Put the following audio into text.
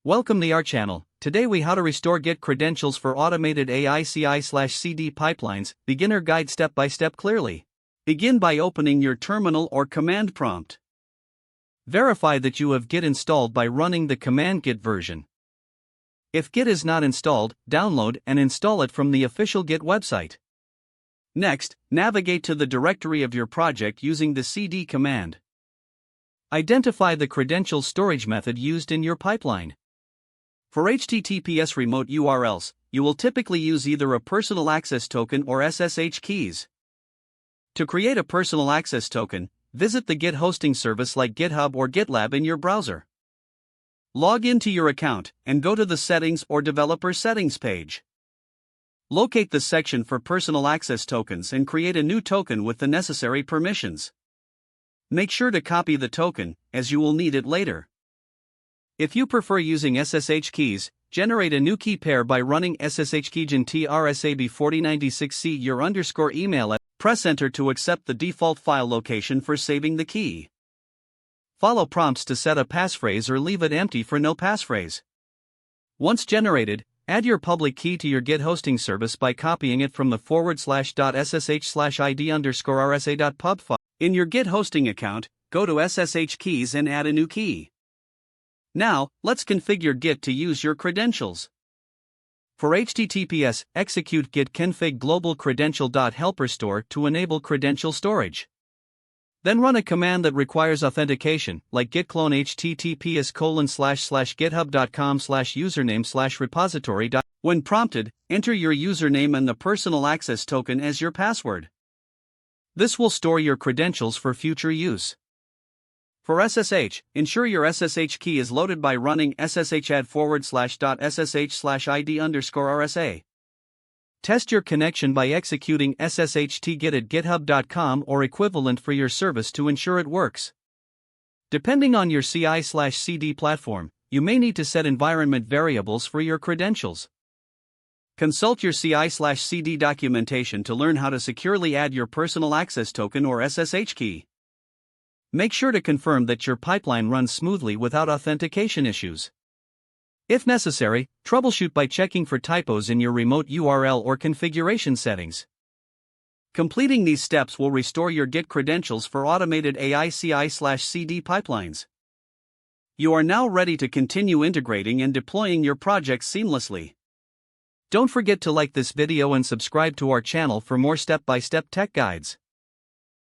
Welcome to our channel. Today we how to restore Git credentials for automated AI CI/CD pipelines, beginner guide step by step clearly. Begin by opening your terminal or command prompt. Verify that you have Git installed by running the command Git version. If Git is not installed, download and install it from the official Git website. Next, navigate to the directory of your project using the cd command. Identify the credential storage method used in your pipeline. For HTTPS remote URLs, you will typically use either a personal access token or SSH keys. To create a personal access token, visit the Git hosting service like GitHub or GitLab in your browser. Log into your account and go to the Settings or Developer Settings page. Locate the section for personal access tokens and create a new token with the necessary permissions. Make sure to copy the token, as you will need it later. If you prefer using SSH keys, generate a new key pair by running sshkeygen trsab4096c your _email at. Press enter to accept the default file location for saving the key. Follow prompts to set a passphrase or leave it empty for no passphrase. Once generated, add your public key to your Git hosting service by copying it from the /.ssh/id_rsa.pub file. In your Git hosting account, go to SSH keys and add a new key. Now, let's configure Git to use your credentials. For HTTPS, execute git config global credential.helper store to enable credential storage. Then run a command that requires authentication, like git clone https://github.com/username/repository. When prompted, enter your username and the personal access token as your password. This will store your credentials for future use. For SSH, ensure your SSH key is loaded by running sshad /.ssh/id_rsa. Test your connection by executing sshd-git at github.com or equivalent for your service to ensure it works. Depending on your CI/CD platform, you may need to set environment variables for your credentials. Consult your CI/CD documentation to learn how to securely add your personal access token or SSH key. Make sure to confirm that your pipeline runs smoothly without authentication issues. If necessary, troubleshoot by checking for typos in your remote URL or configuration settings. Completing these steps will restore your Git credentials for automated AI CI/CD pipelines. You are now ready to continue integrating and deploying your projects seamlessly. Don't forget to like this video and subscribe to our channel for more step-by-step tech guides.